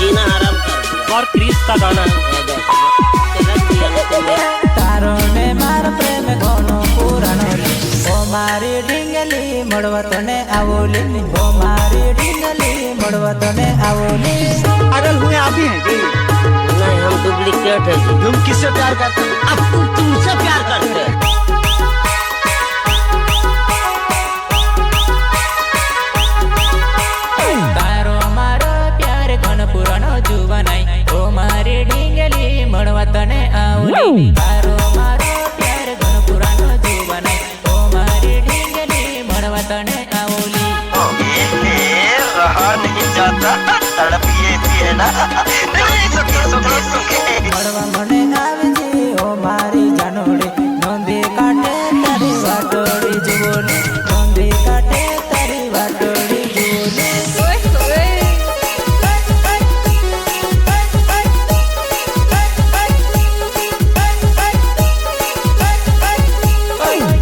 जीना आराम कर। और क्रिस का गाना तारो ने मार प्रेम घणो पुराणो ओ मारी ढींगली मळवा तने आवोली ओ मारी ढींगली मळवा तने आवोली। पागल हुए आप ही हैं जी? नहीं, हम डुप्लीकेट है जी। तुम किससे प्यार करते हो? अब तुमसे प्यार करते हैं। तारो मारो प्यार घणो पुराणो जुवानाई ओ मारी ढींगली मळवा तने आवोली। तारो मारो प्यार घणो पुराणो जुवानाई ओ मारी ढींगली मळवा तने आवोली। रहा नहीं जाता तड़प ये भी है ना मळवा मने आवजे ओ मारी जानोड़ी नोंदी काटे तारी वाटोड़ी जुवोली नोंदी काटे तारी वाटोड़ी जुवोली।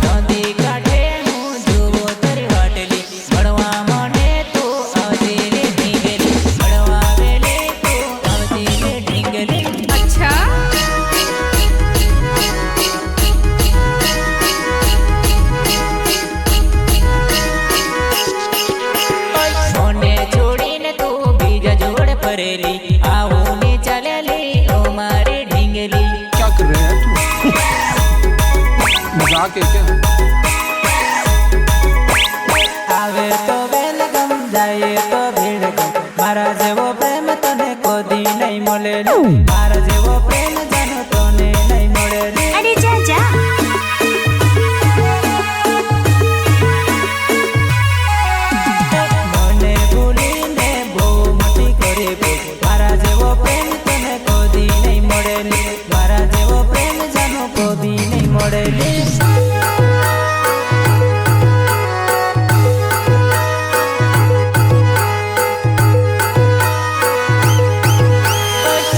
नोंदी काटे मु जुवो तारी वाटली मळवा मने तू आवजेली ढींगली मळवा वेले तू आवजेली ढींगली। अच्छा मोने छोड़ीने तू बीजा जोड़ परेली आवोनी चलेली ओ मारी ढींगली। क्या कर रहे हैं तू? मजाक है क्या? आवे तो वेलकम जाए तो भीड़कम मारा जेवो प्रेम तने कोदी नहीं मोलेली मारा जेवो प्रेम जानो तने नहीं मोलेली। अरे जा जा मोने भूलीने बो मटी करे बो मारा जेवो प्रेम तने कोदी नहीं मोलेली मारा जेवो प्रेम जानो कोदी नहीं मोलेली।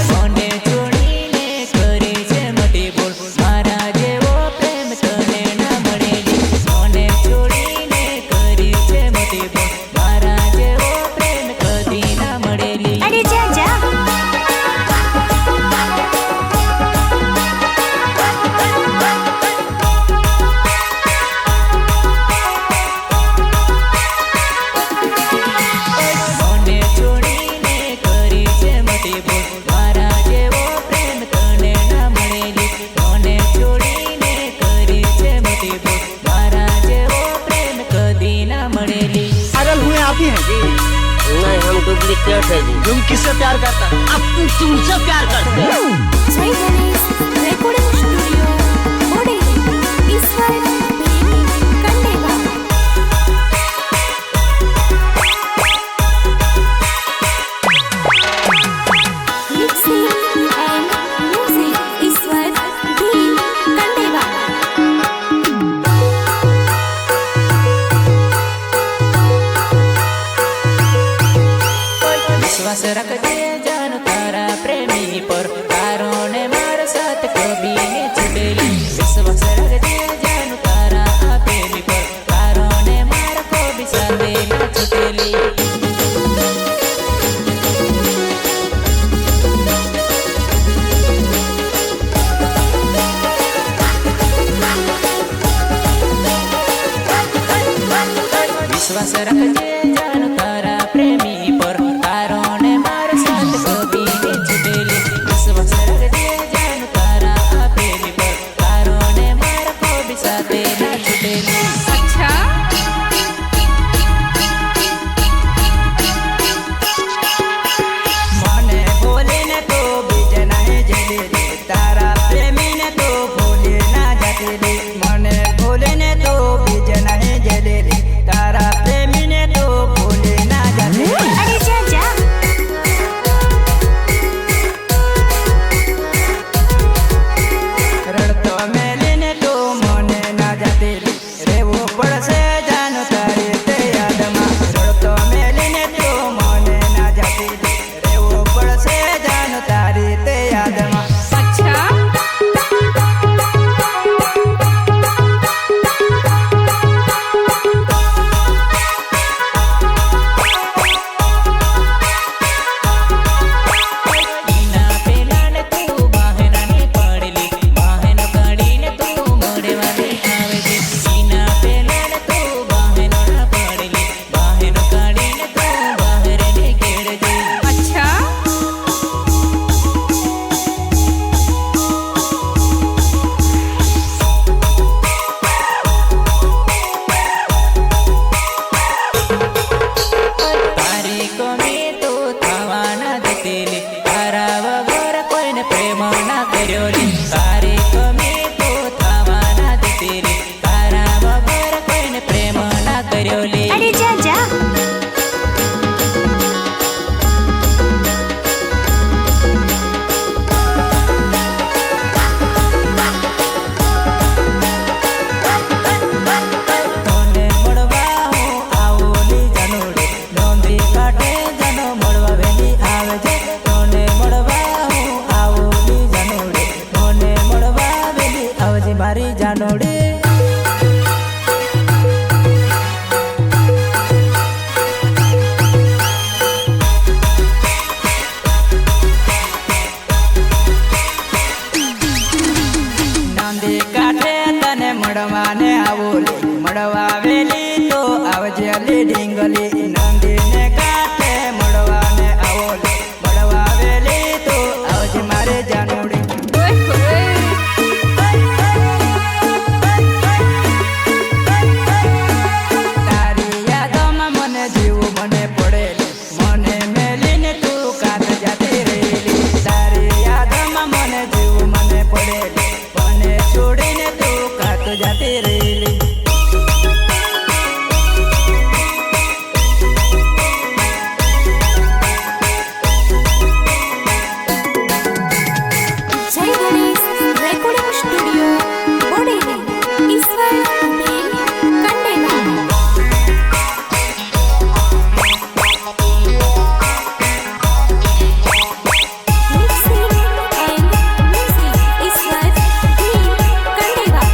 मोने छोड़ीने करे छे मटी बोल मारा जेवो प्रेम तने ना मळेली मोने छोड़ीने करे छे मटी बोल मारा जेवो प्रेम कदी ना मळेली। अरे जा जा मोने छोड़ीने करे छे मटी बोल मारा जेवो प्रेम तने ना मळेली मोने छोड़ीने करे छे मटी बोल मारा जेवो प्रेम कदी ना मळेली। पागल हुए आप ही हैं जी? नहीं, हम डुप्लीकेट है जी। तुम किससे प्यार करते हो? अब तुमसे प्यार करते हैं। जय गणेश रेकॉर्डिंग स्टूडियो मोड़े ईश्वर प्रेमी कंडेवा। मिक्सिंग एंड म्यूजिक ईश्वर प्रेमी कंडेवा। विश्वास रखजे जान तारा प्रेमी पर तारो ने मार साथ कभी नहीं छुटेली। विश्वास रखजे जान तारा प्रेमी पर तारो ने मार कभी साथ नहीं छुटेली। विश्वास रखजे जान तारा प्रेमी पर तारो ने मार साथ कभी नहीं छुटेली। विश्वास रखजे जान तारा प्रेमी पर तारो ने मार कभी साथ ना छुटेली। अच्छा मने बोले ने तो बीज नहीं जले रे तारा प्रेमी ने तो भूले ना जाते रे। मने बोले ने तो बीज नहीं जले रे तारा प्रेमी ने तो મળવાને આવો લે મળવા વેલી તો આવજે લે ઢીંગલી નંદીને કાંઠે મળવાને આવો લે મળવા વેલી તો આવજે મારે જાનુડી તારી યાદોમાં મને જીવ મને પડે મને મેલીને તું કાંત જાતી રહેલી તારી યાદોમાં મને જીવ મને પડે મને છોડીને તું કાંત જાતી રહેલી જય ગણેશ રેકોર્ડિંગ સ્ટુડિયો બોડેલી ઈશ્વર દિલ કંડેલા મિક્સિંગ એન્ડ મ્યુઝિક ઈશ્વર દિલ કંડેલા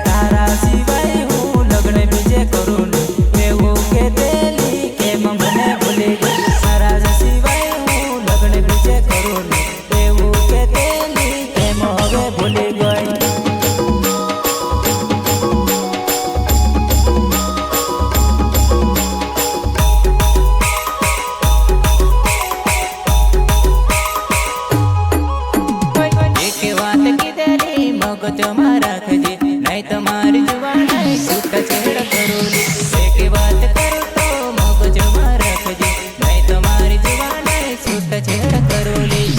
તારા સિવાય હું લગ્ન બીજે કરું ને એવું કે તેલી કેમ મને ભૂલી ગઈ તારા સિવાય હું લગ્ન બીજે કરું ને એવું કે તેલી કેમ હવે ભૂલી ગઈ એક વાત કીધેલી મગજમાં રાખજે નહીં તમારી જુવાનાઈ છૂટછેડ કરોલી એક વાત કરું તો મગજમાં રાખજે નહીં તમારી જુવાનાઈ છૂટછેડ કરોલી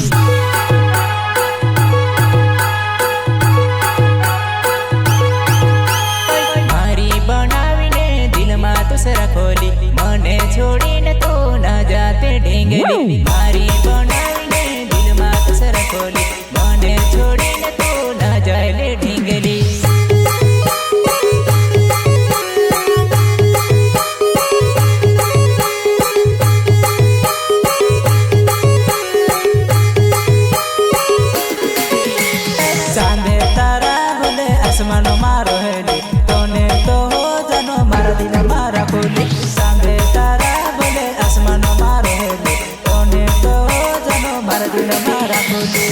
મારી બનાવીને દિલમાં તુસ રાખોલી મને છોડીને તો ના જાતે ઢીંગલી મારી બનાવીને દિલમાં તુસ રાખોલી મને છોડીને તો ના જાય લે ઢીંગલી ચાંદે તારા બોલે આસમાનો મારો હેલી તોને તો હો જાનો મારા દિલ મારા ખોલી ચાંદે તારા બોલે આસમાનો મારો હેલી તોને તો હો જાનો મારા દિલ મારા ખોલી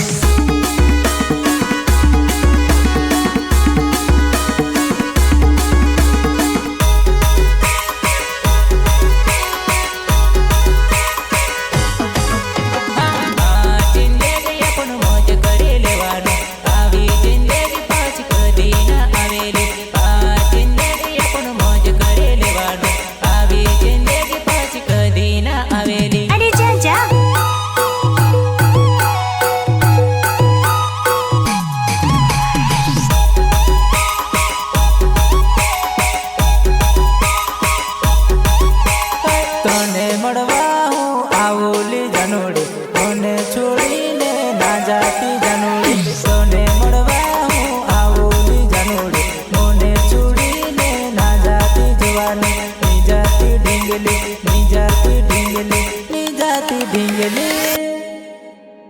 આ જિંદગી આપણ મોજ કરી લેવાનું આવી જિંદગી પાછી કદી ના આવેલી આ જિંદગી આપણ મોજ કરી લેવાનું આવી જિંદગી પાછી કદી ના આવેલી અરે જા જા તને મળવા હું આવોલી જાનોડી તને છોડીને ના જાતી જાનોડી તને મળવા હું આવોલી જાનોડી મને છોડીને ના જાતી જવાની ની જાતી ઢીંગલી ની જાતી ઢીંગલી ની જાતી ઢીંગલી